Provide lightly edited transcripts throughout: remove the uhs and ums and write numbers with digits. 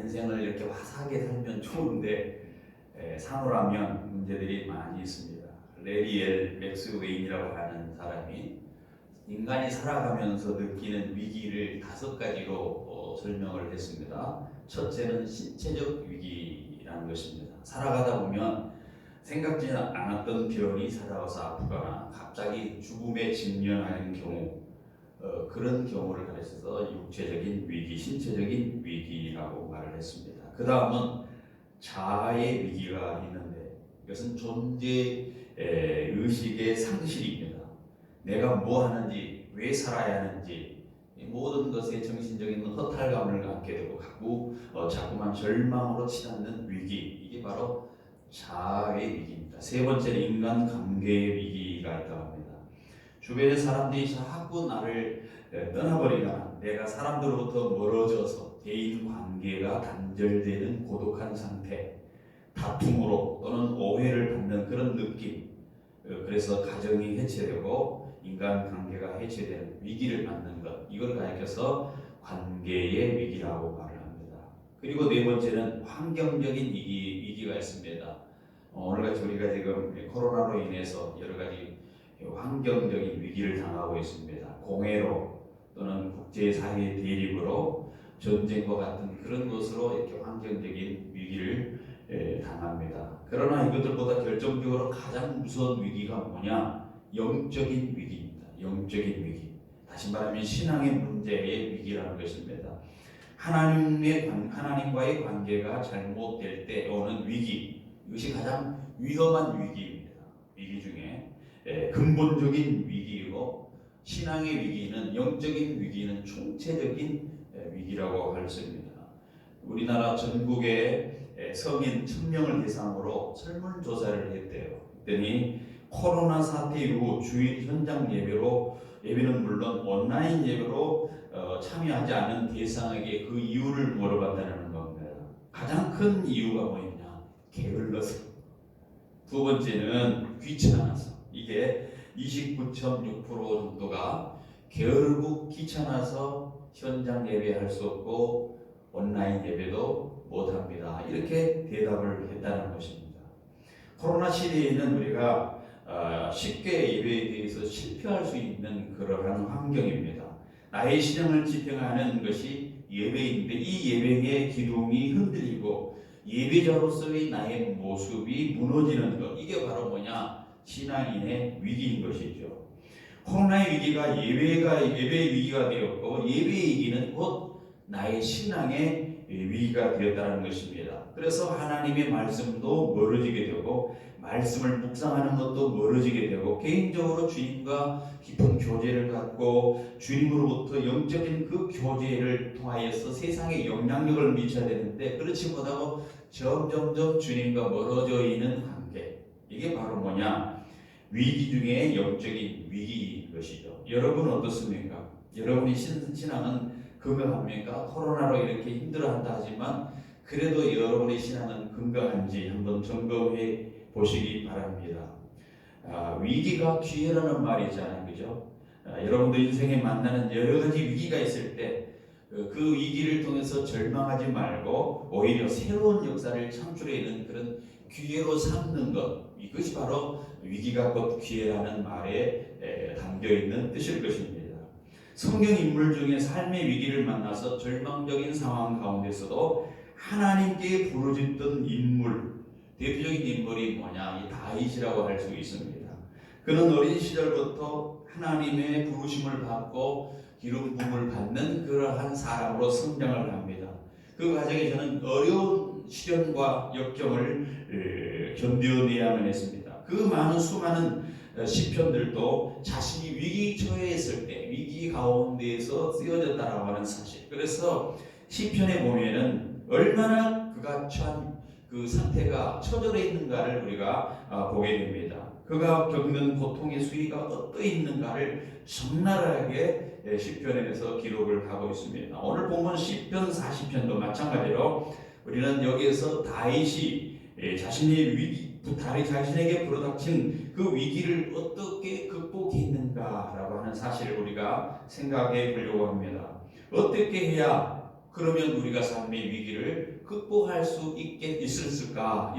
인생을 이렇게 화사하게 살면 좋은데 산후라면 문제들이 많이 있습니다. 레리 엘 맥스웨인이라고 하는 사람이 인간이 살아가면서 느끼는 위기를 5가지로 설명을 했습니다. 첫째는 신체적 위기라는 것입니다. 살아가다 보면 생각지 않았던 병이 찾아와서 아프거나 갑자기 죽음에 직면하는 경우, 그런 경우를 가르쳐서 육체적인 위기, 신체적인 위기라고 말을 했습니다. 그 다음은 자아의 위기가 있는데 이것은 존재 의식의 상실입니다. 내가 뭐 하는지, 왜 살아야 하는지, 모든 것에 정신적인 허탈감을 갖게 되고 자꾸만 절망으로 치닫는 위기, 이게 바로 자아의 위기입니다. 세 번째는 인간관계의 위기가 있다고 합니다. 주변의 사람들이 자꾸 나를 떠나버리거나 내가 사람들로부터 멀어져서 대인관계가 단절되는 고독한 상태, 다툼으로 또는 오해를 받는 그런 느낌, 그래서 가정이 해체되고 인간관계가 해체되는 위기를 맞는 것, 이걸 가리켜서 관계의 위기라고 말을 합니다. 그리고 네 번째는 환경적인 위기가 있습니다. 오늘같이 우리가 지금 코로나로 인해서 여러 가지 환경적인 위기를 당하고 있습니다. 공해로 또는 국제사회 대립으로 전쟁과 같은 그런 것으로 이렇게 환경적인 위기를 당합니다. 그러나 이것들보다 결정적으로 가장 무서운 위기가 뭐냐? 영적인 위기입니다. 영적인 위기. 다시 말하면 신앙의 문제의 위기라는 것입니다. 하나님과의 관계가 잘못될 때 오는 위기, 이것이 가장 위험한 위기입니다. 위기 중에 근본적인 위기이고, 신앙의 위기는, 영적인 위기는 총체적인 위기라고 할 수 있습니다. 우리나라 전국의 성인 1000명을 대상으로 설문조사를 했대요. 그랬더니 코로나 사태 이후 주일 현장 예배는 물론 온라인 예배로 참여하지 않은 대상에게 그 이유를 물어봤다는 겁니다. 가장 큰 이유가 뭐였냐? 게을러서. 두 번째는 귀찮아서. 이게 29.6% 정도가 게으르고 귀찮아서 현장 예배할 수 없고 온라인 예배도 못합니다. 이렇게 대답을 했다는 것입니다. 코로나 시대에는 우리가 쉽게 예배에 대해서 실패할 수 있는 그러한 환경입니다. 나의 신앙을 지탱하는 것이 예배인데 이 예배의 기둥이 흔들리고 예배자로서의 나의 모습이 무너지는 것, 이게 바로 뭐냐? 신앙인의 위기인 것이죠. 코로나의 위기가 예배의 위기가 되었고, 예배의 위기는 곧 나의 신앙의 위기가 되었다는 것입니다. 그래서 하나님의 말씀도 멀어지게 되고, 말씀을 묵상하는 것도 멀어지게 되고, 개인적으로 주님과 깊은 교제를 갖고 주님으로부터 영적인 그 교제를 통하여서 세상에 영향력을 미쳐야 되는데 그렇지 못하고 점점점 주님과 멀어져 있는 관계, 이게 바로 뭐냐? 위기 중에 영적인 위기인 것이죠. 여러분은 어떻습니까? 여러분의 신앙은 건강합니까? 코로나로 이렇게 힘들어한다 하지만 그래도 여러분의 신앙은 건강한지 한번 점검해 보시기 바랍니다. 위기가 기회라는 말이 있잖아요, 그죠? 여러분도 인생에 만나는 여러 가지 위기가 있을 때 그 위기를 통해서 절망하지 말고 오히려 새로운 역사를 창출해내는 그런 기회로 삼는 것, 이것이 바로 위기가 곧 기회라는 말에 담겨있는 뜻일 것입니다. 성경 인물 중에 삶의 위기를 만나서 절망적인 상황 가운데서도 하나님께 부르짖던 인물, 대표적인 인물이 뭐냐? 이 다윗이라고 할 수 있습니다. 그는 어린 시절부터 하나님의 부르심을 받고 기름 부음을 받는 그러한 사람으로 성장을 합니다. 그 과정에서는 어려운 시련과 역경을 견뎌내야만 했습니다. 그 많은 수많은 시편들도 자신이 위기 처해있을 때 위기 가운데에서 쓰여졌다라고 하는 사실. 그래서 시편에 보면은 얼마나 그가 처한 그 상태가 처절해 있는가를 우리가 보게 됩니다. 그가 겪는 고통의 수위가 어떠했는가를 적나라하게 시편에서 기록을 하고 있습니다. 오늘 본문 시편 40편도 마찬가지로 우리는 여기에서 다윗이 자신에게 불어닥친 그 위기를 어떻게 극복했는가라고 하는 사실을 우리가 생각해 보려고 합니다. 어떻게 해야 그러면 우리가 삶의 위기를 극복할 수 있을까라고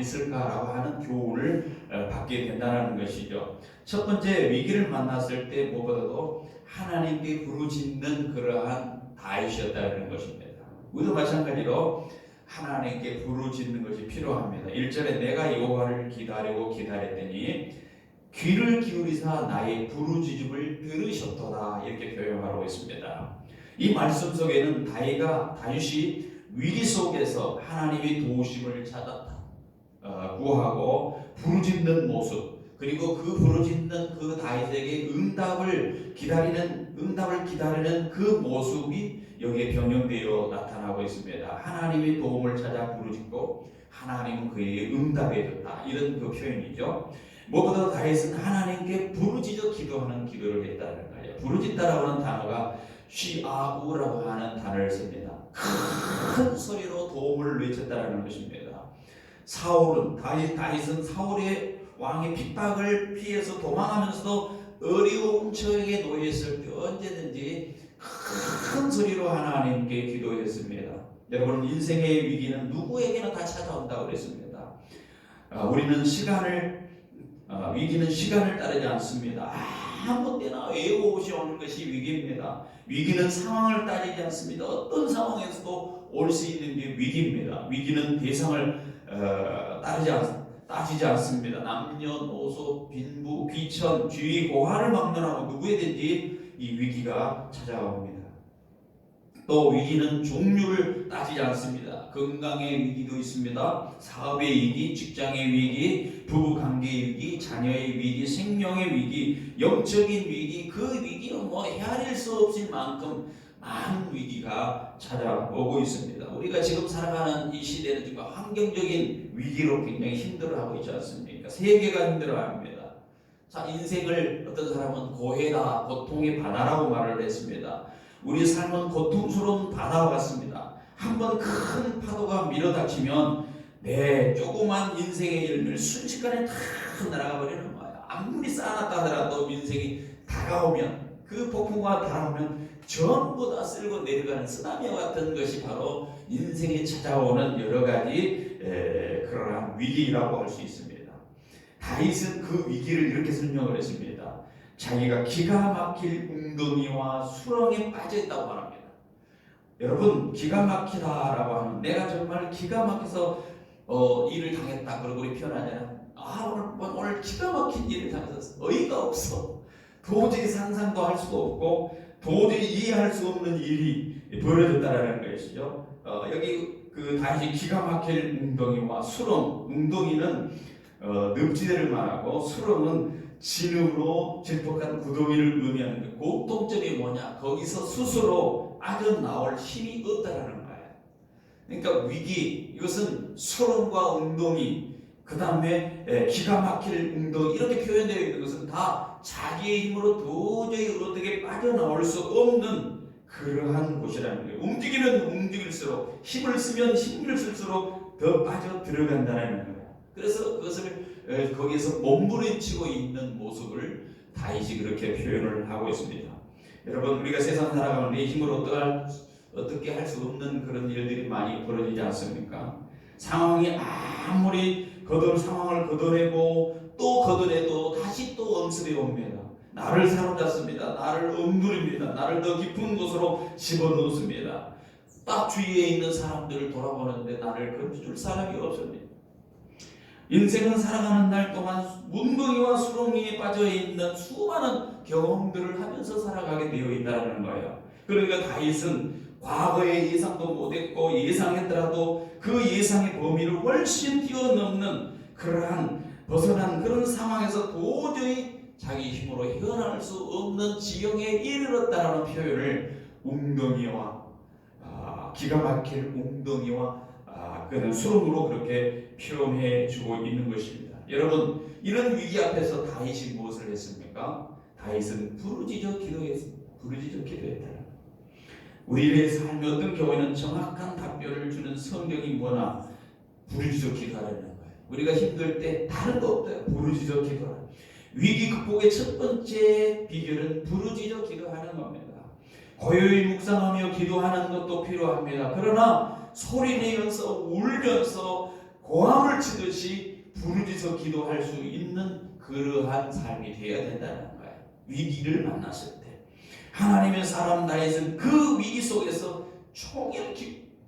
하는 교훈을 받게 된다는 것이죠. 첫 번째, 위기를 만났을 때 무엇보다도 하나님께 부르짖는 그러한 다윗이었다는 것입니다. 우리도 마찬가지로 하나님께 부르짖는 것이 필요합니다. 1절에 내가 여호와를 기다렸더니 귀를 기울이사 나의 부르짖음을 들으셨도다, 이렇게 표현하고 있습니다. 이 말씀 속에는 다윗이 위기 속에서 하나님의 도우심을 찾았다, 구하고 부르짖는 모습, 그리고 그 부르짖는 그 다윗에게 응답을 기다리는 그 모습이 여기에 변형되어 나타나고 있습니다. 하나님의 도움을 찾아 부르짖고 하나님은 그에게 응답해 줬다, 이런 그 표현이죠. 무엇보다 다윗은 하나님께 부르짖어 기도하는 기도를 했다는 거예요. 부르짖다라고 하는 단어가 쉬아우라고 하는 단어를 씁니다. 큰 소리로 도움을 외쳤다는 것입니다. 다윗은 사울의 왕의 핍박을 피해서 도망하면서도 어려운 처형에 놓였을 때 언제든지 큰 소리로 하나님께 기도했습니다. 여러분, 인생의 위기는 누구에게나 다 찾아온다고 그랬습니다. 위기는 시간을 따르지 않습니다. 아무 때나 외워오시 오는 것이 위기입니다. 위기는 상황을 따지지 않습니다. 어떤 상황에서도 올 수 있는 게 위기입니다. 위기는 대상을 따지지 않습니다. 남녀노소, 빈부, 귀천, 귀, 고하를 막론하고 누구에든지 이 위기가 찾아옵니다. 또 위기는 종류를 따지지 않습니다. 건강의 위기도 있습니다. 사업의 위기, 직장의 위기, 부부관계의 위기, 자녀의 위기, 생명의 위기, 영적인 위기, 그 위기는 헤아릴 수 없을 만큼 많은 위기가 찾아오고 있습니다. 우리가 지금 살아가는 이 시대는 지금 환경적인 위기로 굉장히 힘들어하고 있지 않습니까? 세계가 힘들어합니다. 자, 인생을 어떤 사람은 고해다, 고통의 바다라고 말을 했습니다. 우리 삶은 고통스러운 바다와 같습니다. 한번 큰 파도가 밀어닥치면 내 조그만 인생의 열매를 순식간에 다 날아가 버리는 거예요. 아무리 쌓아놨다 하더라도 인생이 다가오면, 그 폭풍과 다가오면 전부 다 쓸고 내려가는 쓰나미와 같은 것이 바로 인생에 찾아오는 여러 가지 그러한 위기라고 할 수 있습니다. 다윗은 그 위기를 이렇게 설명을 했습니다. 자기가 기가 막힐 웅덩이와 수렁에 빠져 있다고 말합니다. 여러분, 기가 막히다라고 하면 내가 정말 기가 막혀서 일을 당했다, 그러고 우리 표현하잖아요. 오늘 기가 막힌 일을 당해서 어이가 없어, 도저히 상상도 할 수도 없고 도저히 이해할 수 없는 일이 벌어졌다라는 것이죠. 여기 그 다윗이 기가 막힐 웅덩이와 수렁, 웅덩이는 늪지대를 말하고 수렁은 진흙으로 질퍽한 구덩이를 의미하는 게, 공통점이 뭐냐? 거기서 스스로 빠져나올 힘이 없다라는 거예요. 그러니까 위기, 이것은 수렁과 웅덩이, 그 다음에 기가 막힐 웅덩이, 이렇게 표현되어 있는 것은 다 자기의 힘으로 도저히 어떻게 빠져나올 수 없는 그러한 곳이라는 거예요. 움직이면 움직일수록, 힘을 쓰면 힘을 쓸수록 더 빠져 들어간다는 거예요. 그래서 그것을 거기에서 몸부림치고 있는 모습을 다윗이 그렇게 표현을 하고 있습니다. 여러분, 우리가 세상 살아가면 내 힘으로 어떻게 할 수 없는 그런 일들이 많이 벌어지지 않습니까? 상황이 아무리 상황을 걷어내고 또 걷어내도 다시 또 엄습해 옵니다. 나를 사로잡습니다. 나를 억누릅니다. 나를 더 깊은 곳으로 집어넣습니다. 딱 주위에 있는 사람들을 돌아보는데 나를 건져줄 사람이 없습니다. 인생은 살아가는 날 동안 웅덩이와 수렁이에 빠져있는 수많은 경험들을 하면서 살아가게 되어 있다는 거예요. 그러니까 다윗은 과거에 예상도 못했고 예상했더라도 그 예상의 범위를 훨씬 뛰어넘는 벗어난 그런 상황에서 도저히 자기 힘으로 헤어날 수 없는 지경에 이르렀다는 표현을 웅덩이와 기가 막힐 웅덩이와 그는 수렁으로 그렇게 표현해 주고 있는 것입니다. 여러분, 이런 위기 앞에서 다윗이 무엇을 했습니까? 다윗은 부르짖어 기도했습니다. 부르짖어 기도했다. 우리의 삶의 어떤 경우에는 정확한 답변을 주는 성경이 뭐나 부르짖어 기도하라는 거예요. 우리가 힘들 때 다른 거 없어요. 부르짖어 기도하라. 위기 극복의 첫 번째 비결은 부르짖어 기도하는 겁니다. 고요히 묵상하며 기도하는 것도 필요합니다. 그러나 소리내면서 울면서 고함을 치듯이 부르짖어 기도할 수 있는 그러한 삶이 되어야 된다는 거예요. 위기를 만났을 때 하나님의 사람 다윗은 그 위기 속에서 총일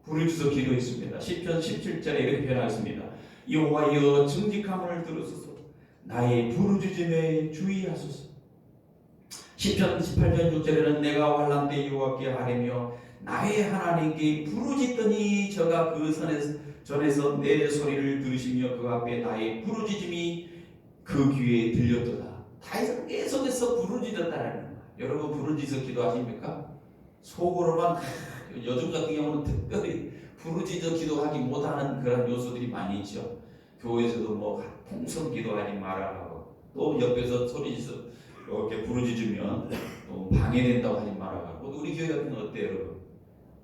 부르짖어 기도했습니다. 시편 17절에 이렇게 표현하였습니다. 여호와여 정직함을 들으소서, 나의 부르짖음에 주의하소서. 시편 18편 6절에는 내가 환난 때 여호와께 아뢰며 나의 하나님께 부르짖더니 저가 그 전에서 내 소리를 들으시며 그 앞에 나의 부르짖음이 그 귀에 들렸도다. 다윗은 계속해서 부르짖었다는 거예요. 여러분 부르짖어 기도하십니까? 속으로만 요즘 같은 경우는 특별히 부르짖어 기도하기 못하는 그런 요소들이 많이 있죠. 교회에서도 뭐 통성 기도하지 말아라고, 또 옆에서 소리짖어 이렇게 부르짖으면 또 방해된다고 하지 말아라고. 우리 교회 같은 건 어때요, 여러분?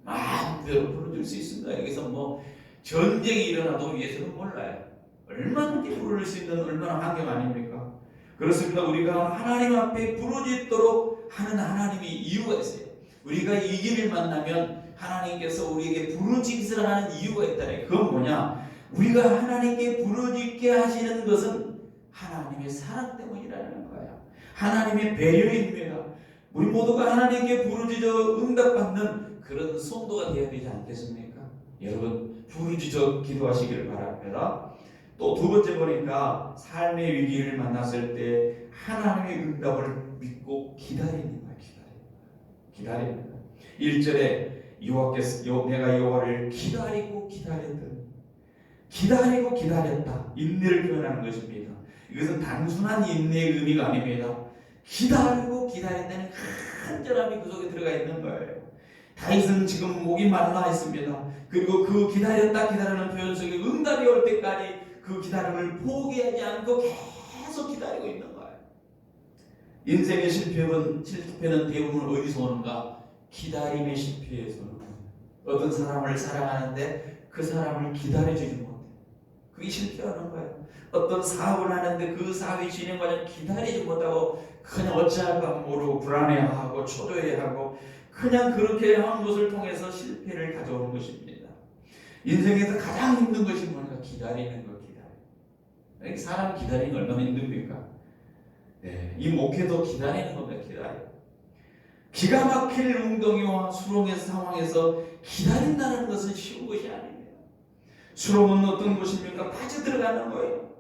마음대로 부르짖을 수 있습니다. 여기서 뭐 전쟁이 일어나도 위에서는 몰라요. 얼마든지 부를 수 있는 얼마나 환경 아닙니까? 그렇습니다. 우리가 하나님 앞에 부르짖도록 하는 하나님의 이유가 있어요. 우리가 이 길을 만나면 하나님께서 우리에게 부르짖으라 하는 이유가 있다네. 그건 뭐냐? 우리가 하나님께 부르짖게 하시는 것은 하나님의 사랑 때문이라는 거예요. 하나님의 배려입니다. 우리 모두가 하나님께 부르짖어 응답받는 그런 성도가 되어야 되지 않겠습니까? 여러분 부르짖어 기도하시기를 바랍니다. 또 두 번째 보니까 삶의 위기를 만났을 때 하나님의 응답을 믿고 기다리는 거예요. 기다립니다. 1절에 내가 여호와를 기다리고 기다렸다. 인내를 표현하는 것입니다. 이것은 단순한 인내의 의미가 아닙니다. 기다리고 기다렸다는 간절함이 그 속에 들어가 있는 거예요. 다윗은 지금 목이 말라 있습니다. 그리고 그 기다리는 표현 속에 응답이 올 때까지 그 기다림을 포기하지 않고 계속 기다리고 있는 거예요. 인생의 실패는 대부분 어디서 오는가? 기다림의 실패에서 오는 거예요. 어떤 사람을 사랑하는데 그 사람을 기다려주지 못해. 그게 실패하는 거예요. 어떤 사업을 하는데 그 사업이 진행 과정 기다리지 못하고 그냥 어찌할까 모르고 불안해하고 초조해하고 그냥 그렇게 하는 것을 통해서 실패를 가져오는 것입니다. 인생에서 가장 힘든 것이 뭔가 기다리는 거. 사람 기다리는 게 얼마나 힘듭니까? 네, 이 목회도 기다리는 겁니다. 기가 막힐 웅덩이와 수렁의 상황에서 기다린다는 것은 쉬운 것이 아닙니다. 수렁은 어떤 것입니까? 빠져들어가는 거예요.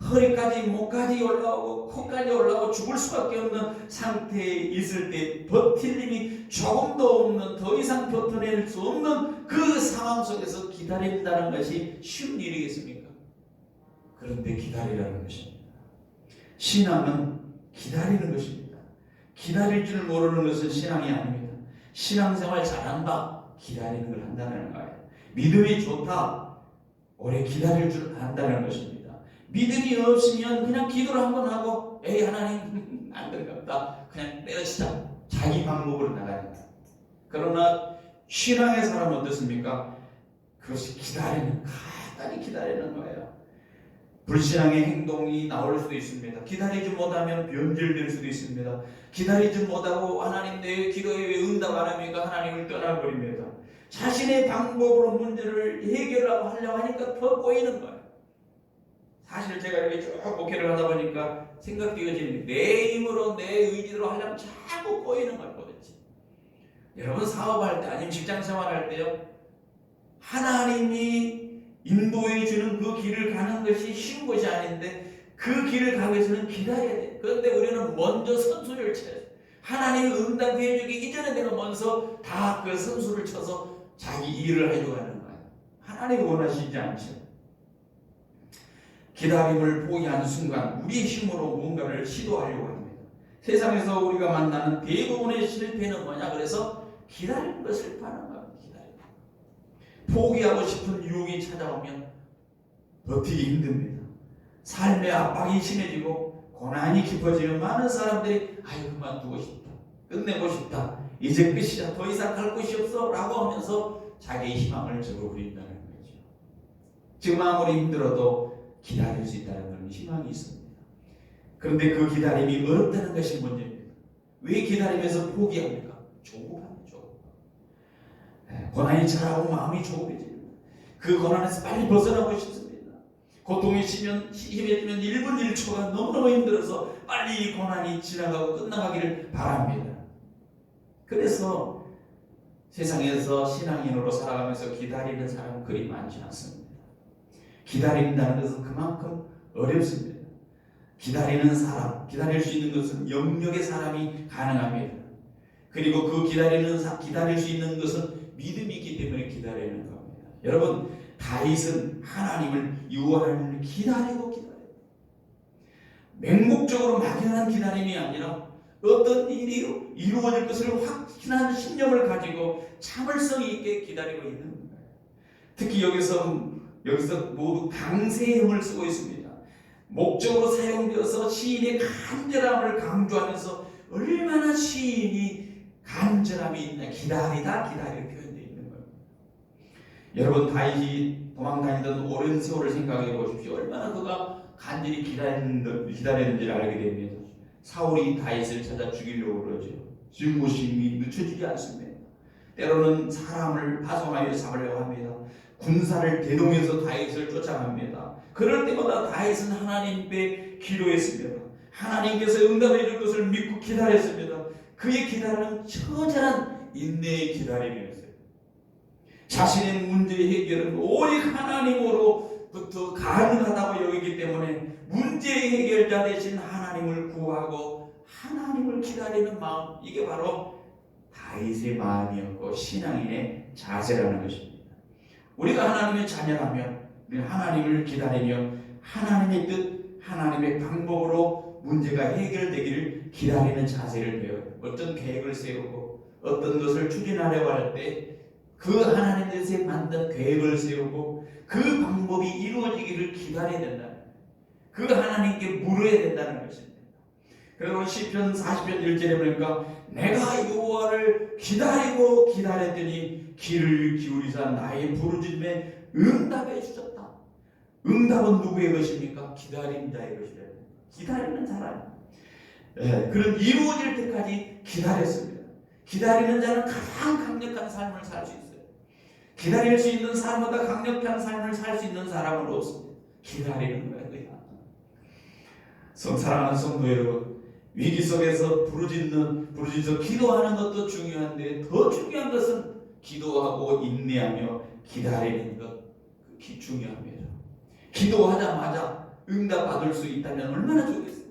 허리까지 목까지 올라오고 코까지 올라오고 죽을 수밖에 없는 상태에 있을 때 버틸 힘이 조금도 없는, 더 이상 버텨낼 수 없는 그 상황 속에서 기다린다는 것이 쉬운 일이겠습니까? 그런데 기다리라는 것입니다. 신앙은 기다리는 것입니다. 기다릴 줄 모르는 것은 신앙이 아닙니다. 신앙생활 잘한다, 기다리는 걸 한다는 거예요. 믿음이 좋다, 오래 기다릴 줄 안다는 것입니다. 믿음이 없으면 그냥 기도를 한번 하고 에이 하나님 안 되겠다, 그냥 내려치자, 자기 방법으로 나가는 거예요. 그러나 신앙의 사람은 어떻습니까? 그것이 간단히 기다리는 거예요. 불신앙의 행동이 나올 수도 있습니다. 기다리지 못하면 변질될 수도 있습니다. 기다리지 못하고 하나님 내 기도에 왜 응답 안 합니까? 하나님을 떠나버립니다. 자신의 방법으로 문제를 하려고 하니까 더 꼬이는 거예요. 사실 제가 이렇게 쭉 목회를 하다 보니까 생각되어지는 내 힘으로 내 의지로 하려면 자꾸 꼬이는 거예요. 도대체. 여러분 사업할 때 아니면 직장생활할 때요, 하나님이 인도해 주는 그 길을 가는 것이 쉬운 것이 아닌데 그 길을 가기 위해서는 기다려야 돼. 그런데 우리는 먼저 선수를 쳐요. 하나님이 응답해 주기 이전에 내가 먼저 다 그 선수를 쳐서 자기 일을 하려고 하는 거예요. 하나님이 원하시지 않죠. 기다림을 포기하는 순간 우리의 힘으로 무언가를 시도하려고 합니다. 세상에서 우리가 만나는 대부분의 실패는 뭐냐? 그래서 기다리는 걸 실패하는 거예요. 포기하고 싶은 유혹이 찾아오면 버티기 힘듭니다. 삶의 압박이 심해지고 고난이 깊어지는 많은 사람들이 그만두고 싶다, 끝내고 싶다, 이제 끝이야, 더 이상 갈 곳이 없어 라고 하면서 자기의 희망을 접어버린다는 거죠. 지금 아무리 힘들어도 기다릴 수 있다는 그런 희망이 있습니다. 그런데 그 기다림이 어렵다는 것이 문제입니다. 왜 기다리면서 포기합니까? 조급함이죠. 고난이 차라고 마음이 조급해집니다. 그 고난에서 빨리 벗어나고 싶습니다. 고통이 심해지면 1분 1초가 너무너무 힘들어서 빨리 이 고난이 지나가고 끝나가기를 바랍니다. 그래서 세상에서 신앙인으로 살아가면서 기다리는 사람은 그리 많지 않습니다. 기다린다는 것은 그만큼 어렵습니다. 기다리는 사람, 기다릴 수 있는 것은 영역의 사람이 가능합니다. 그리고 그 기다릴 수 있는 것은 믿음이 있기 때문에 기다리는 겁니다. 여러분, 다윗은 하나님을 유언을 기다리고 맹목적으로 막연한 기다림이 아니라 어떤 일이 이루어질 것을 확신한 신념을 가지고 참을성 있게 기다리고 있는 거예요. 특히 여기서 모두 강세형을 쓰고 있습니다. 목적으로 사용되어서 시인의 간절함을 강조하면서 얼마나 시인이 간절함이 있냐, 기다리다 표현되어 있는 거예요. 여러분, 다윗이 도망다니던 오랜 세월을 생각해 보십시오. 얼마나 그가 간절히 기다렸는지를 알게 됩니다. 사울이 다윗을 찾아 죽이려고 그러죠. 증오심이 늦춰지지 않습니다. 때로는 사람을 파송하여 잡으려고 합니다. 군사를 대동해서 다윗을 쫓아갑니다. 그럴 때마다 다윗은 하나님께 기도했습니다. 하나님께서 응답해 줄 것을 믿고 기다렸습니다. 그의 기다림은 처절한 인내의 기다림이었어요. 자신의 문제 해결은 오직 하나님으로부터 가능하다고 여기기 때문에 문제의 해결자 대신 하나님을 구하고 하나님을 기다리는 마음, 이게 바로 다윗의 마음이었고 신앙인의 자세라는 것입니다. 우리가 하나님의 자녀라면 우리는 하나님을 기다리며 하나님의 뜻, 하나님의 방법으로 문제가 해결되기를 기다리는 자세를 배워요. 어떤 계획을 세우고 어떤 것을 추진하려고 할 때 그 하나님 뜻에 맞는 계획을 세우고 그 방법이 이루어지기를 기다려야 된다. 그 하나님께 물어야 된다는 것입니다. 그리고 시편 40편 1절에 보니까 내가 여호와를 기다렸더니 귀를 기울이사 나의 부르짖음에 응답해 주셨다. 응답은 누구의 것입니까? 기다린 자의 것이다. 기다리는 사람. 그런 이루어질 때까지 기다렸습니다. 기다리는 자는 가장 강력한 삶을 살 수 있어요. 기다릴 수 있는 사람보다 강력한 삶을 살 수 있는 사람은 없습니다. 기다리는 거예요. 사랑하는 성도 여러분, 위기 속에서 부르짖어 기도하는 것도 중요한데 더 중요한 것은 기도하고 인내하며 기다리는 것, 중요합니다. 기도하자마자 응답받을 수 있다면 얼마나 좋겠어요.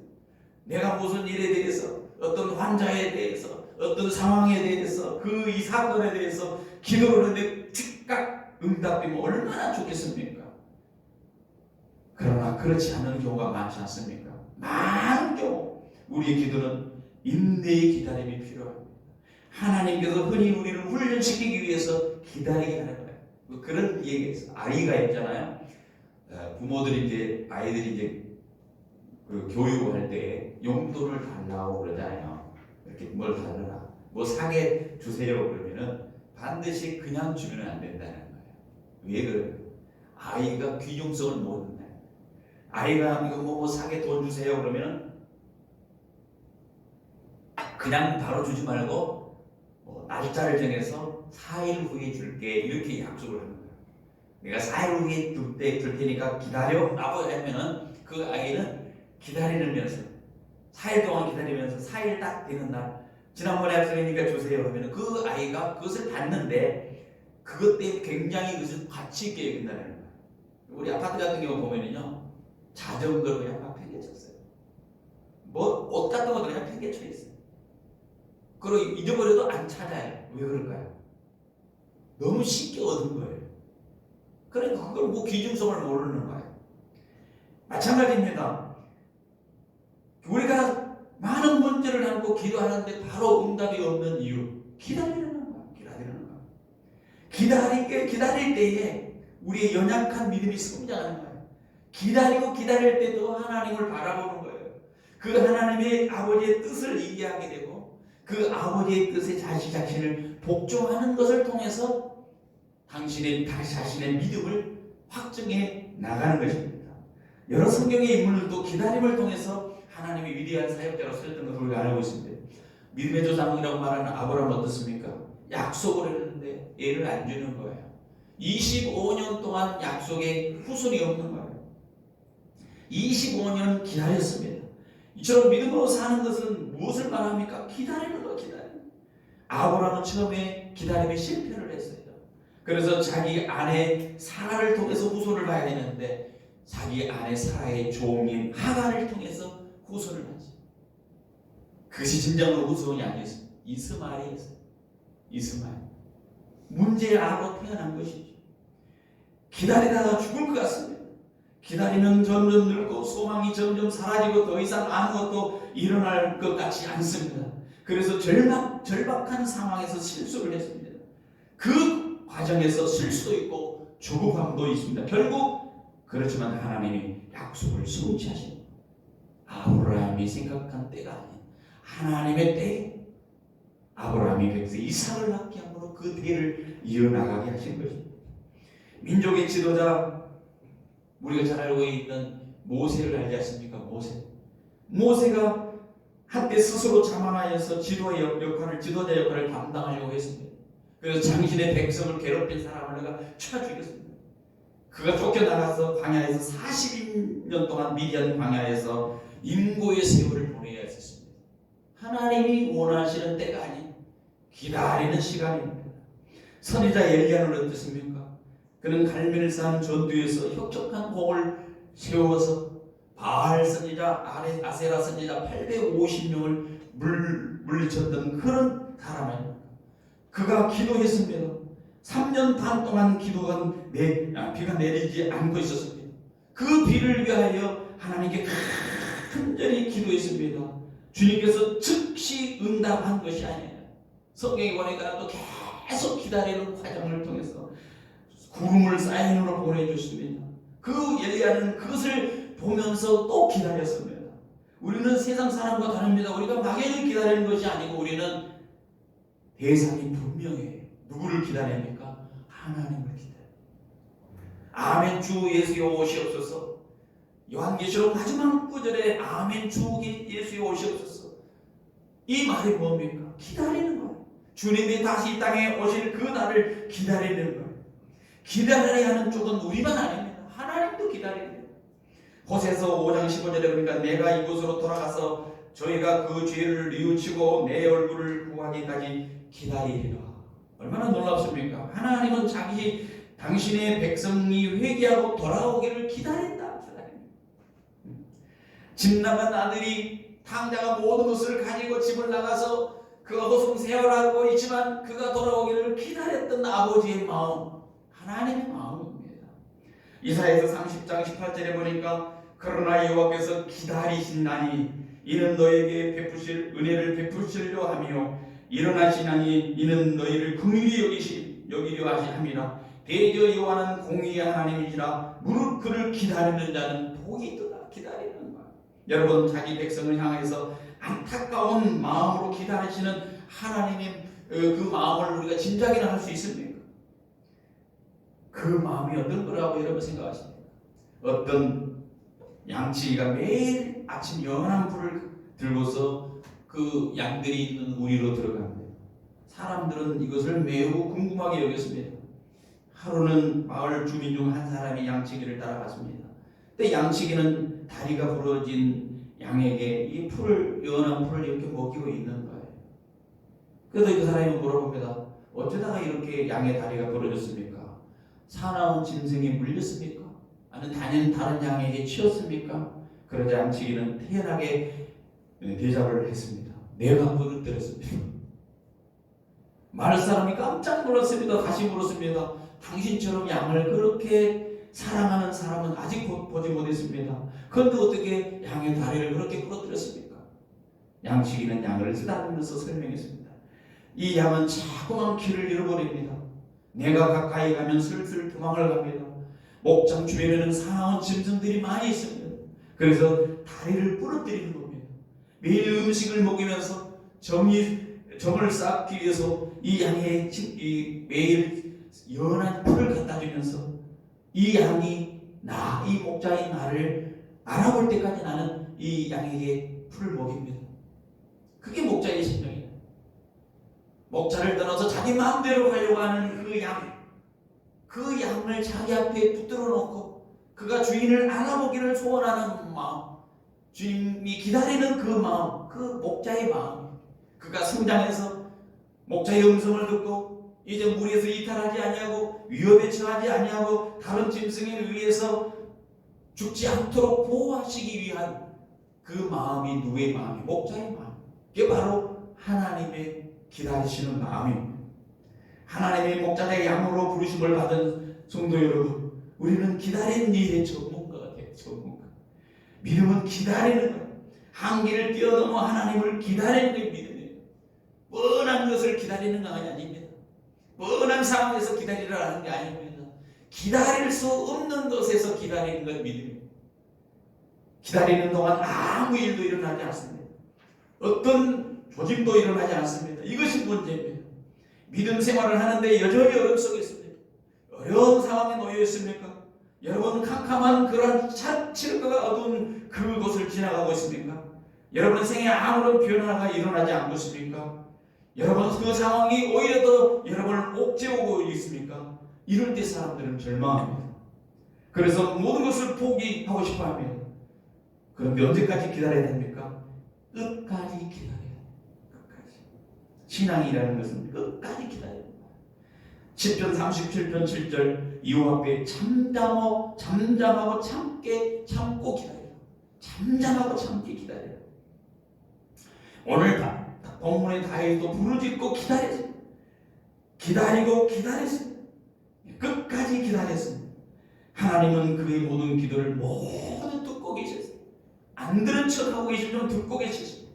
내가 무슨 일에 대해서, 어떤 환자에 대해서, 어떤 상황에 대해서, 그 이 사건에 대해서 기도를 하는데 즉각 응답되면 얼마나 좋겠습니까? 그러나 그렇지 않은 경우가 많지 않습니까? 많은 경우 우리의 기도는 인내의 기다림이 필요합니다. 하나님께서 흔히 우리를 훈련시키기 위해서 기다리게 하는 거예요. 그런 얘기가 있어요. 아이가 있잖아요. 부모들이 이제 아이들이 이제 그 교육을 할 때 용돈을 달라고 그러잖아요. 이렇게 뭘 달라라, 뭐 사게 주세요 그러면은 반드시 그냥 주면 안 된다는 거예요. 왜 그래요? 아이가 귀중성을 모른다. 아이가 이거 뭐 사게 돈 주세요 그러면은 그냥 바로 주지 말고 날짜를 정해서 4일 후에 줄게 이렇게 약속을 하는 거예요. 내가 4일 후에 줄 테니까 기다려 라고 하면은 그 아이는 기다리면서 4일 동안 기다리면서 4일 딱 되는 날 지난번에 약속이니까 주세요 하면은 그 아이가 그것을 받는데 그것 때문에 굉장히 그것을 가치 있게 여긴다는 거예요. 우리 아파트 같은 경우 보면은요, 자전거를 그냥 막 팽개쳤어요. 뭐 옷 같은 것도 그냥 팽개쳐 있어요. 그리고 잊어버려도 안 찾아요. 왜 그럴까요? 너무 쉽게 얻은 거예요. 그러니까 그걸 뭐 귀중성을 모르는 거예요. 마찬가지입니다. 우리가 많은 문제를 안고 기도하는데 바로 응답이 없는 이유, 기다리는 거예요. 기다릴 때에 우리의 연약한 믿음이 성장하는 거예요. 기다릴 때도 하나님을 바라보는 거예요. 그 하나님의 아버지의 뜻을 이해하게 되고 그 아버지의 뜻에 자신을 복종하는 것을 통해서 당신의 자신의 믿음을 확증해 나가는 것입니다. 여러 성경의 인물들도 기다림을 통해서 하나님의 위대한 사역자로 쓰였던 것을 우리가 알고 있습니다. 믿음의 조상이라고 말하는 아브라함은 어떻습니까? 약속을 했는데 주는데 애를 안 주는 거예요. 25년 동안 약속에 후손이 없는 거예요. 25년 기다렸습니다. 이처럼 믿음으로 사는 것은 무엇을 말합니까? 기다리는 거, 기다리는 거. 아브라함은 처음에 기다림에 실패를 했어요. 그래서 자기 아내 사라를 통해서 후손을 봐야 되는데 자기 아내 사라의 종인 하갈을 통해서 후손을 봤지. 그것이 진정으로 후손이 아니었어요. 이스마엘이었어요. 이스마엘. 문제의 아로 태어난 것이죠. 기다리다가 죽을 것 같습니다. 기다리면 점점 늙고 소망이 점점 사라지고 더 이상 아무것도 일어날 것 같지 않습니다. 그래서 절박한 상황에서 실수를 했습니다. 그 과정에서 실수도 있고 조급함도 있습니다. 결국 그렇지만 하나님이 약속을 성취하십니다. 아브라함이 생각한 때가 아닌 하나님의 때에 아브라함이 백세 이삭을 낳게 함으로 그 대를 이어나가게 하신 것입니다. 민족의 지도자, 우리가 잘 알고 있는 모세를 알지 않습니까? 모세가 한때 스스로 자만하여서 지도자 역할을 담당하려고 했습니다. 그래서 당신의 백성을 괴롭힌 사람을 내가 쳐 죽였습니다. 그가 쫓겨나가서 광야에서 40년 동안 미디안 광야에서 인고의 세월을 보내야 했었습니다. 하나님이 원하시는 때가 아닌 기다리는 시간입니다. 선지자 엘리야는 어떻습니까? 그는 갈멜산 전투에서 혁혁한 공을 세워서 바알 선지자, 아세라 선지자 850명을 물리쳤던 그런 사람입니다. 그가 기도했습니다. 3년 반 동안 비가 내리지 않고 있었습니다. 그 비를 위하여 하나님께 간절히 기도했습니다. 주님께서 즉시 응답한 것이 아니에요. 성경에 보니까 또 계속 기다리는 과정을 통해서 구름을 사인으로 보내줬습니다. 그 엘리야는 그것을 보면서 또 기다렸습니다. 우리는 세상 사람과 다릅니다. 우리가 막연히 기다리는 것이 아니고 우리는 대상이 분명해요. 누구를 기다립니까? 하나님을 기다려요. 아멘 주 예수여 오시옵소서. 요한계시록 마지막 구절에 아멘 주 예수여 오시옵소서. 이 말이 뭡니까? 기다리는 거예요. 주님이 다시 이 땅에 오실 그 날을 기다리는 거예요. 기다려야 하는 쪽은 우리만 아닙니다. 하나님도 기다립니다. 호세서 5장 15절에 보니까 내가 이곳으로 돌아가서 저희가 그 죄를 뉘우치고 내 얼굴을 구하기까지 기다리리라. 얼마나 놀랍습니까? 하나님은 당신의 백성이 회개하고 돌아오기를 기다린다. 집 나간 아들이 탕자가 모든 것을 가지고 집을 나가서 그가 호송세월하고 있지만 그가 돌아오기를 기다렸던 아버지의 마음, 하나님의 마음입니다. 이사야서 30장 18절에 보니까 그러나 여호와께서 기다리신다니 이는 너에게 베푸실 은혜를 베푸시려 하며 일어나시나니 이는 너희를 긍휼히 여기려 하심이라. 대저 여호와는 공의의 하나님이시라. 무릇 그를 기다리는 자는 복이 있도다. 기다리는 거야. 여러분, 자기 백성을 향해서 안타까운 마음으로 기다리시는 하나님의 그 마음을 우리가 짐작이나 할 수 있습니까? 그 마음이 어떤 거라고 여러분 생각하십니까? 어떤 양치기가 매일 아침 연한 불을 들고서 그 양들이 있는 우리로 들어갑니다. 사람들은 이것을 매우 궁금하게 여겼습니다. 하루는 마을 주민 중 한 사람이 양치기를 따라갔습니다. 근데 양치기는 다리가 부러진 양에게 이 연한 풀을 이렇게 먹이고 있는 거예요. 그래서 그 사람이 물어봅니다. 어쩌다가 이렇게 양의 다리가 부러졌습니까? 사나운 짐승이 물렸습니까? 아니면 다른 양에게 치였습니까? 그러자 양치기는 태연하게 대답을 했습니다. 내가 부르뜨렸습니다. 마을 사람이 깜짝 놀랐습니다. 다시 물었습니다. 당신처럼 양을 그렇게 사랑하는 사람은 아직 보지 못했습니다. 그런데 어떻게 양의 다리를 그렇게 부러뜨렸습니까? 양치기는 양을 쓰다듬으면서 설명했습니다. 이 양은 자꾸만 길을 잃어버립니다. 내가 가까이 가면 슬슬 도망을 갑니다. 목장 주변에는 사나운 짐승들이 많이 있습니다. 그래서 다리를 부러뜨리는 겁니다. 매일 음식을 먹이면서 점을 쌓기 위해서 이 양의 매일 연한 풀을 갖다 주면서 이 양이 이 목자인 나를 알아볼 때까지 나는 이 양에게 풀을 먹입니다. 그게 목자의 심정이에요. 목자를 떠나서 자기 마음대로 하려고 하는 그 양을 자기 앞에 붙들어 놓고 그가 주인을 알아보기를 소원하는 마음, 주님이 기다리는 그 마음, 그 목자의 마음, 그가 성장해서 목자의 음성을 듣고 이제 무리에서 이탈하지 아니하고 위협에 처하지 아니하고 다른 짐승에 의해서 죽지 않도록 보호하시기 위한 그 마음이 누구의 마음이? 목자의 마음. 그게 바로 하나님의 기다리시는 마음입니다. 하나님의 목자의 양으로 부르심을 받은 성도 여러분, 우리는 기다리는 일의 전문가가 돼요. 전문가. 믿음은 기다리는 거예요. 한계를 뛰어넘어 하나님을 기다리는 게 믿음이에요. 뻔한 것을 기다리는 것이 아닙니다. 뻔한 상황에서 기다리라는 게 아닙니다. 기다릴 수 없는 것에서 기다리는 건 믿음이에요. 기다리는 동안 아무 일도 일어나지 않습니다. 어떤 조짐도 일어나지 않습니다. 이것이 문제입니다. 믿음 생활을 하는데 여전히 어려움 속에 있습니다. 어려운 상황에 놓여 있습니까? 여러분 캄캄한 그런 칠흑과 어두운 그곳을 지나가고 있습니까? 여러분 생에 아무런 변화가 일어나지 않고 있습니까? 여러분 그 상황이 오히려 더 여러분을 옥죄오고 있습니까? 이럴 때 사람들은 절망합니다. 그래서 모든 것을 포기하고 싶어 합니다. 그런데 언제까지 기다려야 됩니까? 끝까지 기다려야 돼요. 끝까지. 신앙이라는 것은 끝까지 기다려야 됩니다. 10편 37편 7절 이후 앞에 잠잠하고 참고 기다려요. 잠잠하고 참게 기다려요. 오늘 본문의 다윗도 부르짖고 기다렸습니다. 기다리고 기다렸습니다. 끝까지 기다렸습니다. 하나님은 그의 모든 기도를 모두 듣고 계셨어요. 안 들은 척하고 계시면 듣고 계셨습니다.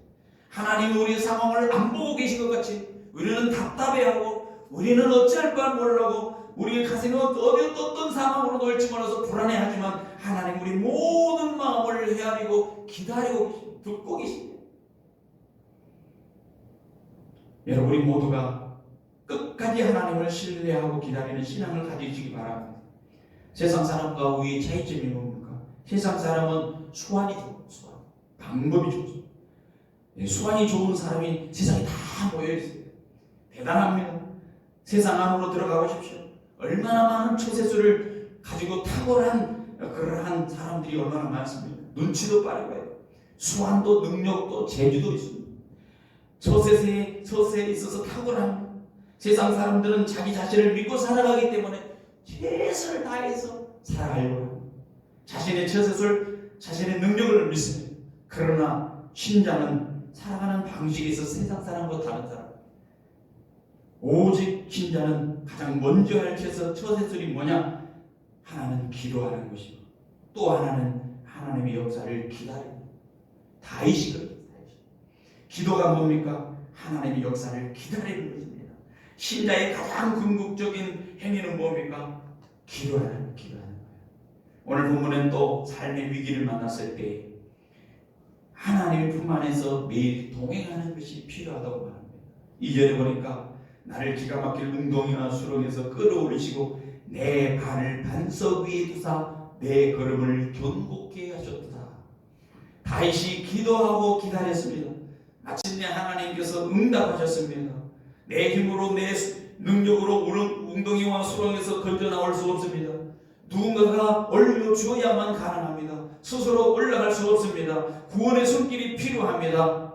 하나님은 우리의 상황을 안 보고 계신 것 같이 우리는 답답해하고 우리는 어찌할 바 모르고 우리의 가슴은 어떤 상황으로 놓일지 몰라서 불안해하지만 하나님 우리 모든 마음을 헤아리고 기다리고 듣고 계십니다. 여러분 우리 모두가 끝까지 하나님을 신뢰하고 기다리는 신앙을 가지시기 바랍니다. 세상 사람과 우리의 차이점이 뭡니까? 세상 사람은 수완이 좋은 방법이 좋습니다. 수완이 좋은 사람이 세상에 다 모여있어요. 대단합니다. 세상 안으로 들어가 보십시오. 얼마나 많은 처세술을 가지고 탁월한 그러한 사람들이 얼마나 많습니까? 눈치도 빠르고요. 수완도 능력도 재주도 있습니다. 처세에 있어서 탁월합니다. 세상 사람들은 자기 자신을 믿고 살아가기 때문에 최선을 다해서 살아가려고 합니다. 자신의 처세술, 자신의 능력을 믿습니다. 그러나 신자는 살아가는 방식에 있어서 세상 사람과 다른 사람. 오직 신자는 가장 먼저 할 처세술이 뭐냐? 하나는 기도하는 것이고 또 하나는 하나님의 역사를 기다립니다. 다윗이 그렇습니다. 기도가 뭡니까? 하나님의 역사를 기다리는 것입니다. 신자의 가장 궁극적인 행위는 뭡니까? 기도하는 거예요. 오늘 본문은 또 삶의 위기를 만났을 때 하나님의 품 안에서 매일 동행하는 것이 필요하다고 말합니다. 2절에 보니까 나를 기가 막힐 웅덩이나 수렁에서 끌어올리시고 내 발을 반석 위에 두사 내 걸음을 견고케 하셨도다. 다윗이 기도하고 기다렸습니다. 마침내 하나님께서 응답하셨습니다. 내 힘으로 내 능력으로 웅덩이와 수렁에서 건져 나올 수 없습니다. 누군가가 올려주어야만 가능합니다. 스스로 올라갈 수 없습니다. 구원의 손길이 필요합니다.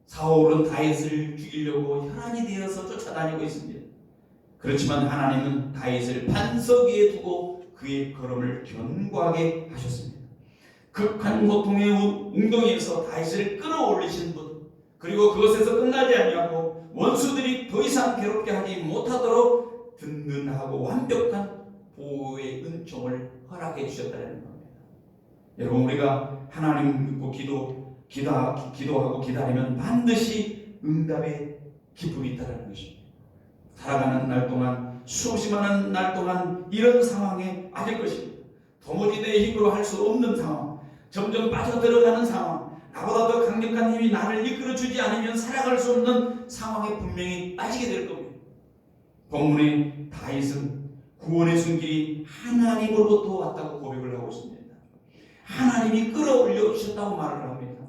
사울은 다윗을 죽이려고 혈안이 되어서 쫓아다니고 있습니다. 그렇지만 하나님은 다윗을 반석 위에 두고 그의 걸음을 견고하게 하셨습니다. 극한 고통의 웅덩이에서 다윗을 끌어올리신 분, 그리고 그것에서 끝나지 아니하고 원수들이 더 이상 괴롭게 하지 못하도록 든든하고 완벽한 보호의 은총을 허락해 주셨다는 겁니다. 여러분 우리가 하나님 믿고 기도하고 기다리면 반드시 응답의 기쁨이 있다는 것입니다. 살아가는 날 동안 수없이 많은 날 동안 이런 상황에 빠질 것입니다. 도무지 내 힘으로 할 수 없는 상황, 점점 빠져들어가는 상황, 나보다 더 강력한 힘이 나를 이끌어주지 않으면 살아갈 수 없는 상황에 분명히 빠지게 될 겁니다. 본문의 다윗은 구원의 손길이 하나님으로부터 왔다고 고백을 하고 있습니다. 하나님이 끌어올려 주셨다고 말을 합니다.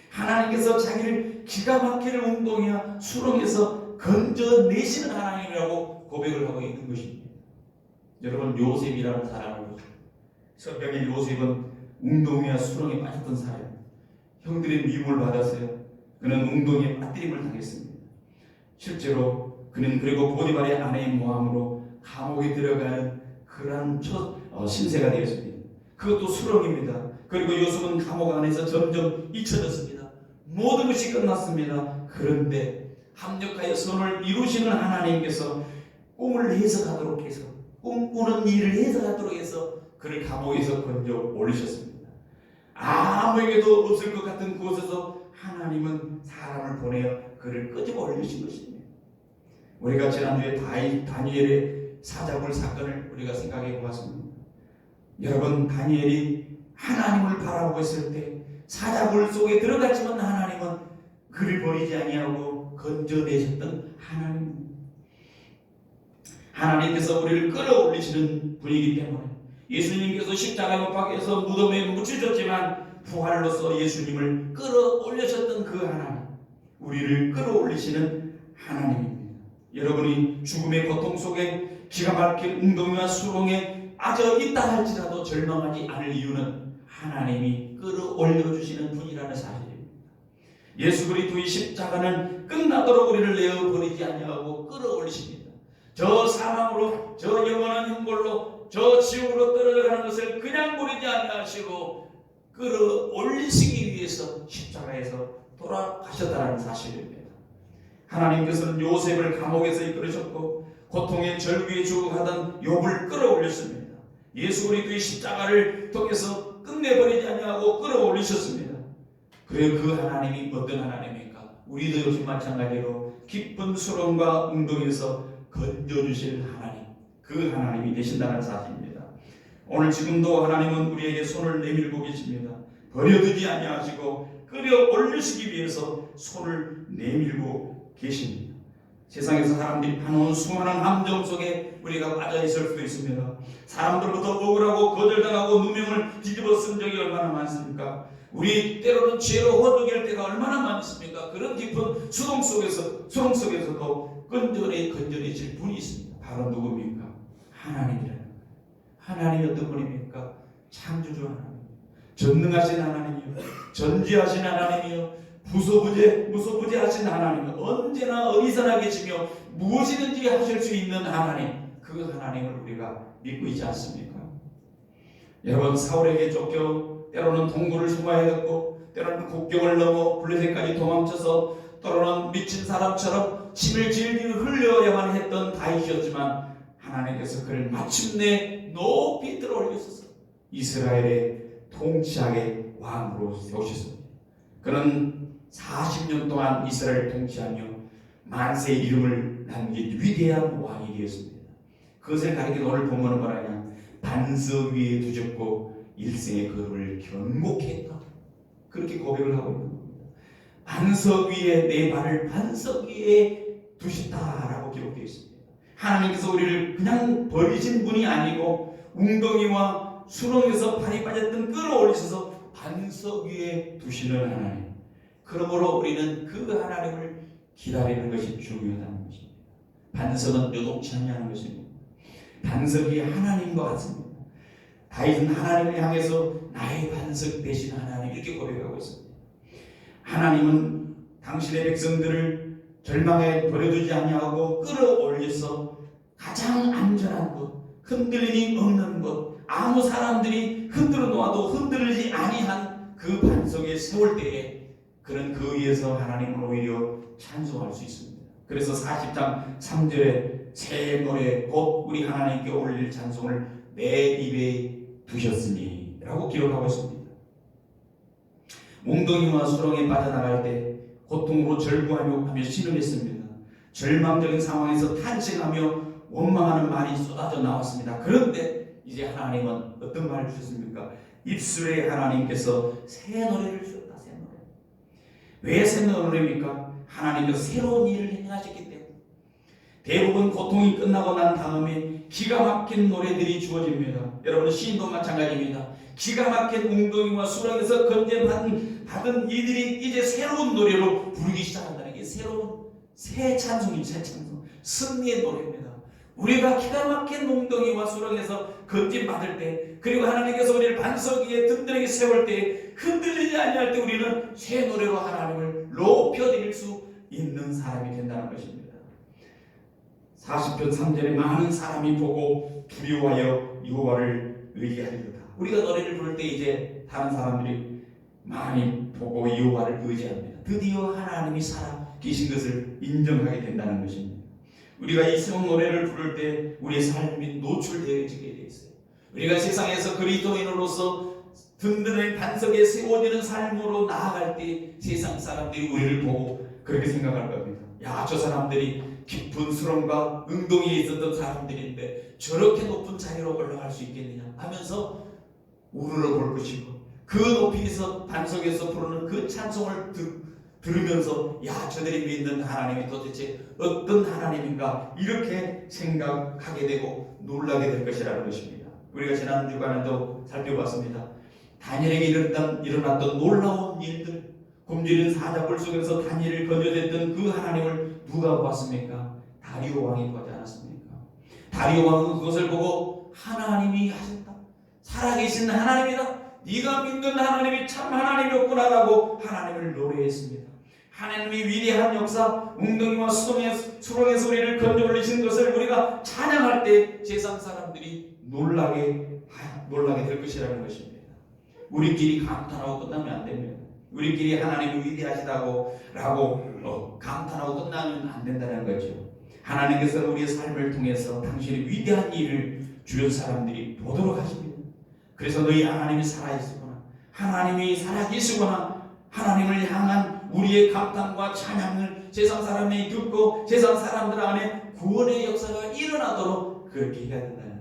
하나님께서 자기를 기가 막힐 웅덩이와 수렁에서 건져내시는 하나님이라고 고백을 하고 있는 것입니다. 여러분, 요셉이라는 사람을 보세요. 성경의 요셉은 웅덩이와 수렁에 빠졌던 사람입니다. 형들의 미움을 받았어요. 그는 웅덩이에 빠뜨림을 당했습니다. 실제로 그는 그리고 보디발의 아내의 모함으로 감옥에 들어가는 그러한 신세가 되었습니다. 그것도 수렁입니다. 그리고 요셉은 감옥 안에서 점점 잊혀졌습니다. 모든 것이 끝났습니다. 그런데 합력하여 선을 이루시는 하나님께서 꿈을 해석하도록 해서, 꿈꾸는 일을 해석하도록 해서 그를 감옥에서 건져 올리셨습니다. 아무에게도 없을 것 같은 그곳에서 하나님은 사람을 보내어 그를 끄집어 올리신 것입니다. 우리가 지난주에 다니엘의 사자굴 사건을 우리가 생각해 보았습니다. 여러분, 다니엘이 하나님을 바라보고 있을 때 사자굴 속에 들어갔지만 하나님은 그를 버리지 아니하고 건져내셨던 하나님. 하나님께서 우리를 끌어올리시는 분이기 때문에 예수님께서 십자가에 못 박혀서 무덤에 묻히셨지만 부활로서 예수님을 끌어올리셨던 그 하나님, 우리를 끌어올리시는 하나님입니다. 여러분이 죽음의 고통 속에 기가 막힌 웅덩이와 수렁에 빠져 있다 할지라도 절망하지 않을 이유는 하나님이 끌어올려주시는 분이라는 사실입니다. 예수 그리스도의 십자가는 끝나도록 우리를 내어버리지 아니하고 끌어올리십니다. 저 사망으로, 저 영원한 형벌로, 저 지옥으로 떨어져가는 것을 그냥 버리지 아니하시고 끌어올리시기 위해서 십자가에서 돌아가셨다는 사실입니다. 하나님께서는 요셉을 감옥에서 이끌으셨고 고통의 절규에 죽어가던 욥을 끌어올렸습니다. 예수 그리스도의 십자가를 통해서 끝내버리지 아니하고 끌어올리셨습니다. 그래서 그 하나님이 어떤 하나님입니까? 우리도 역시 마찬가지로 깊은 수렁과 웅덩이에서 건져주실 하나님, 그 하나님이 되신다는 사실입니다. 오늘 지금도 하나님은 우리에게 손을 내밀고 계십니다. 버려두지 아니하시고 끌어올리시기 위해서 손을 내밀고 계십니다. 세상에서 사람들이 파놓은 수많은 함정 속에 우리가 빠져 있을 수도 있습니다. 사람들부터 억울하고 거절당하고 누명을 뒤집어 쓴 적이 얼마나 많습니까? 우리 때로는 죄로 허덕일 때가 얼마나 많습니까? 그런 깊은 수렁 속에서도 건져내실 분이 있습니다. 바로 누굽니까? 하나님이라는 거예요. 하나님이 어떤 분입니까? 창조주 하나님, 전능하신 하나님이요, 전지하신 하나님이요, 무소부재하신 하나님, 언제나 어디서나 계시며 무엇이든지 하실 수 있는 하나님, 그 하나님을 우리가 믿고 있지 않습니까? 여러분, 사울에게 쫓겨 때로는 동굴을 수마해갔고 때로는 국경을 넘어 블레셋까지 도망쳐서 때로는 미친 사람처럼 침을 질질 흘려야만 했던 다윗이었지만 하나님께서 그를 마침내 높이 들어올리셔서 이스라엘의 통치하게 왕으로 세우셨습니다. 그는 40년 동안 이스라엘을 통치하며 만세 이름을 남긴 위대한 왕이 되었습니다. 그것을 가리켜 오늘 본문은 뭐라냐? 반석 위에 두셨고 일생의 걸음을 견고히 했다. 그렇게 고백을 하고 있는 겁니다. 반석 위에 내 발을 반석 위에 두셨다라고 기록되어 있습니다. 하나님께서 우리를 그냥 버리신 분이 아니고 웅덩이와 수렁에서 발이 빠졌던 끌어올리셔서 반석 위에 두시는 하나님. 그러므로 우리는 그 하나님을 기다리는 것이 중요하다는 것입니다. 반석은 요동치 않냐는 것입니다. 반석이 하나님과 같습니다. 다윗은 하나님을 향해서 나의 반석 되신 하나님 이렇게 고백하고 있습니다. 하나님은 당신의 백성들을 절망에 버려두지 아니하고 끌어올려서 가장 안전한 곳, 흔들림이 없는 곳, 아무 사람들이 흔들어 놓아도 흔들리지 아니한 그 반석에 세울 때에 그는 그 위에서 하나님을 오히려 찬송할 수 있습니다. 그래서 40장 3절에 새 노래 곧 우리 하나님께 올릴 찬송을 내 입에 두셨으니 라고 기록하고 있습니다. 웅덩이와 수렁에 빠져나갈 때 고통으로 절구하며 신음했습니다. 절망적인 상황에서 탄식하며 원망하는 말이 쏟아져 나왔습니다. 그런데 이제 하나님은 어떤 말을 주셨습니까? 입술에 하나님께서 새 노래를 주셨다. 새 노래. 왜 새 노래입니까? 하나님께서 새로운 일을 행하셨기 때문에. 대부분 고통이 끝나고 난 다음에 기가 막힌 노래들이 주어집니다. 여러분, 시인도 마찬가지입니다. 기가 막힌 웅덩이와 수렁에서 건져받은 이들이 이제 새로운 노래로 부르기 시작한다는 게 새로운 새 찬송이 새 찬송, 승리의 노래입니다. 우리가 기가 막힌 몽덩이와 수렁에서 건짐받을 때, 그리고 하나님께서 우리를 반석 위에 든든하게 세울 때, 흔들리지 아니할 때 우리는 새 노래로 하나님을 높여드릴 수 있는 사람이 된다는 것입니다. 40편 3절에 많은 사람이 보고 두려워하여 여호와를 의지하리로다. 우리가 노래를 부를 때 이제 다른 사람들이 많이 보고 여호와를 의지합니다. 드디어 하나님이 살아 계신 것을 인정하게 된다는 것입니다. 우리가 이 새로운 노래를 부를 때 우리의 삶이 노출되어지게 되어 있어요. 우리가 세상에서 그리스도인으로서 든든한 반석에 세워지는 삶으로 나아갈 때 세상 사람들이 우리를 보고 그렇게 생각할 겁니다. 야, 저 사람들이 깊은 수렁과 응동이 있었던 사람들인데 저렇게 높은 자리로 올라갈 수 있겠느냐 하면서 우러러 볼 것이고, 그 높이에서 반석에서 부르는 그 찬송을 들으면서 야, 저들이 믿는 하나님이 도대체 어떤 하나님인가 이렇게 생각하게 되고 놀라게 될 것이라는 것입니다. 우리가 지난 주간에도 살펴봤습니다. 다니엘에게 일어났던 놀라운 일들, 굶주린 사자굴 속에서 다니엘을 건져냈던 그 하나님을 누가 보았습니까? 다리오 왕이 보지 않았습니까? 다리오 왕은 그것을 보고 하나님이 하셨다, 살아계신 하나님이다, 네가 믿는 하나님이 참 하나님이었구나라고 하나님을 노래했습니다. 하나님이 위대한 역사, 웅덩이와 수렁에서 우리를 건져 올리신 것을 우리가 찬양할 때 세상 사람들이 놀라게 될 것이라는 것입니다. 우리끼리 감탄하고 끝나면 안 됩니다. 우리끼리 하나님이 위대하시다고 감탄하고 끝나면 안 된다는 거죠. 하나님께서 우리의 삶을 통해서 당신의 위대한 일을 주변 사람들이 보도록 하십니다. 그래서 너희 하나님이 살아있으구나, 하나님이 살아계시구나, 하나님을 향한 우리의 감탄과 찬양을 세상 사람이 듣고 세상 사람들 안에 구원의 역사가 일어나도록 그렇게 해야 된다는 거예요.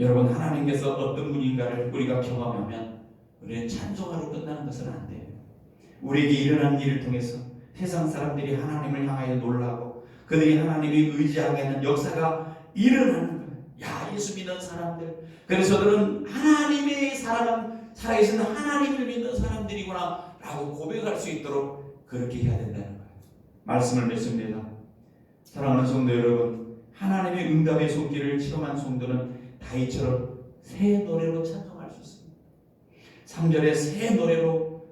여러분, 하나님께서 어떤 분인가를 우리가 경험하면 우리는 찬송하러 끝나는 것은 안 돼요. 우리에게 일어난 일을 통해서 세상 사람들이 하나님을 향하여 놀라고 그들이 하나님을 의지하게 하는 역사가 일어나는 거예요. 야, 예수 믿는 사람들, 그래서 저들은 하나님의 살아계신 하나님을 믿는 사람들이구나 라고 고백할 수 있도록 그렇게 해야 된다는 거예요. 말씀을 맺습니다. 사랑하는 성도 여러분, 하나님의 응답의 손길을 체험한 성도는 다윗처럼 새 노래로 찬송할 수 있습니다. 3절에 새 노래로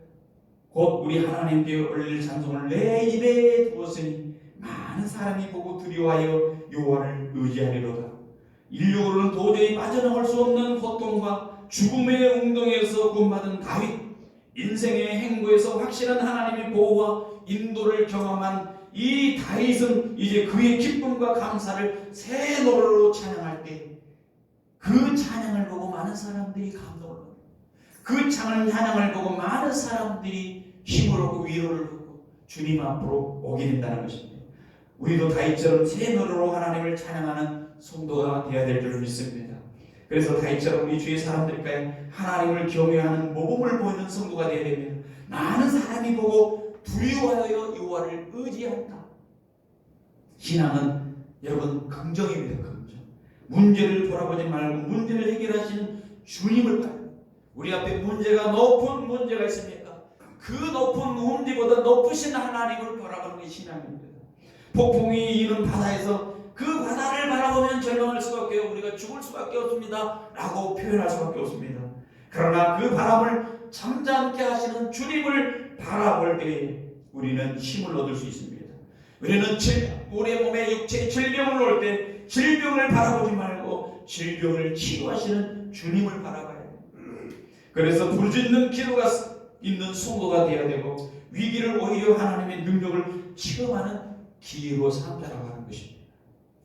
곧 우리 하나님께 올릴 찬송을 내 입에 두었으니 많은 사람이 보고 두려워하여 여호와를 의지하리로다. 인류로는 도저히 빠져나올 수 없는 고통과 죽음의 웅덩이에서 구원받은 다윗, 인생의 행보에서 확실한 하나님의 보호와 인도를 경험한 이 다윗은 이제 그의 기쁨과 감사를 새 노래로 찬양할 때 그 찬양을 보고 많은 사람들이 감동을 받고, 그 찬양을 보고 많은 사람들이 힘을 얻고 위로를 얻고 주님 앞으로 오게 된다는 것입니다. 우리도 다윗처럼 새 노래로 하나님을 찬양하는 성도가 되어야 될 줄 믿습니다. 그래서 다윗처럼 우리 주의 사람들께 하나님을 경외하는 모범을 보이는 성도가 되어야 됩니다. 많은 사람이 보고 두려워하여 여호와를 의지한다. 신앙은 여러분 긍정입니다. 긍정. 문제를 돌아보지 말고 문제를 해결하시는 주님을 봐요. 우리 앞에 높은 문제가 있습니까? 그 높은 문제보다 높으신 하나님을 바라보는 게 신앙입니다. 폭풍이 이는 바다에서 그 바다를 바라보면 절망할 수밖에 없고 우리가 죽을 수밖에 없습니다 라고 표현할 수밖에 없습니다. 그러나 그 바람을 잠잠케 하시는 주님을 바라볼 때에 우리는 힘을 얻을 수 있습니다. 우리는 우리의 몸에 육체에 질병을 올 때 질병을 바라보지 말고 질병을 치유하시는 주님을 바라봐야 해요. 그래서 부르짖는 기도가 있는 성도가 되어야 되고 위기를 오히려 하나님의 능력을 체험하는 기회로 삼자라고 하는 것입니다.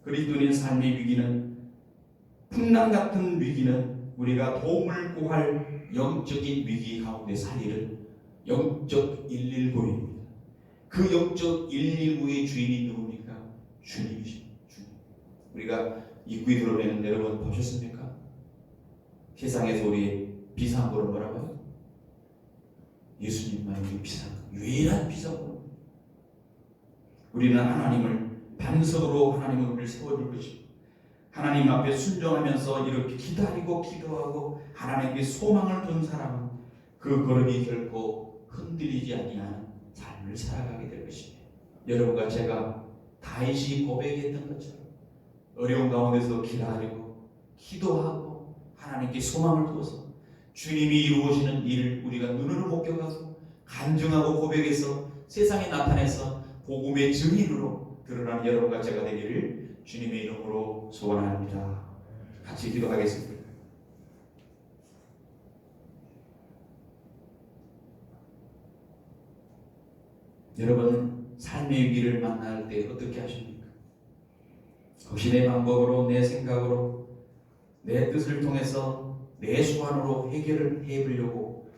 그리스도인의 삶의 위기는, 풍랑 같은 위기는 우리가 도움을 구할 영적인 위기 가운데 살리는 영적 119입니다. 그 영적 119의 주인이 누굽니까? 주님이십니다. 주님. 우리가 입구에 들어오는데 여러분 보셨습니까? 세상에서 우리 비상구를 뭐라고요? 예수님만 우리 유일한 비상구. 우리는 하나님을 반석으로 하나님은 우리를 세워줄 것이고 하나님 앞에 순종하면서 이렇게 기다리고 기도하고 하나님께 소망을 둔 사람은 그 걸음이 결코 흔들리지 아니하는 삶을 살아가게 될 것입니다. 여러분과 제가 다윗이 고백했던 것처럼 어려운 가운데서 기다리고 기도하고 하나님께 소망을 두어서 주님이 이루어지는 일을 우리가 눈으로 목격하고 간증하고 고백해서 세상에 나타내서 복음의 증인으로 드러나는 여러분과 제가 되기를 주님의 이름으로 소원합니다. 같이 기도하겠습니다. 여러분 삶의 위기를 만날 때 어떻게 하십니까? 혹시 내 방법으로, 내 생각으로, 내 뜻을 통해서 내 소원으로 해결을 해보려고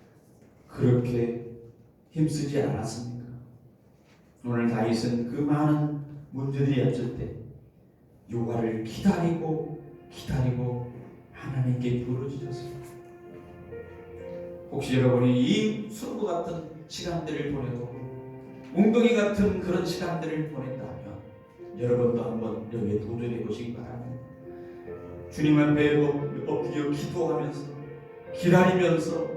그렇게 힘쓰지 않았습니까? 오늘 다윗은 그 많은 문제들이 없을 때 여호와를 기다리고 하나님께 부르짖었습니다. 혹시 여러분이 이 수고 같은 시간들을 보내고 웅덩이 같은 그런 시간들을 보낸다면 여러분도 한번 여기에 도전해 보시기 바랍니다. 주님 앞에 엎드려 기도하면서 기다리면서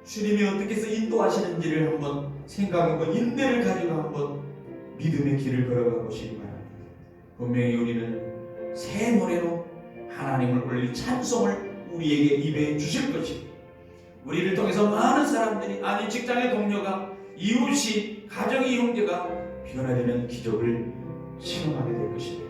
주님이 어떻게 해서 인도하시는지를 한번 생각하고 인내를 가지고 한번 믿음의 길을 걸어가 보시기 바랍니다. 분명히 우리는 새 노래로 하나님을 올릴 찬송을 우리에게 입에 주실 것입니다. 우리를 통해서 많은 사람들이, 아니 직장의 동료가, 이웃이, 가정의 형제가 변화되는 기적을 체험하게 될 것입니다.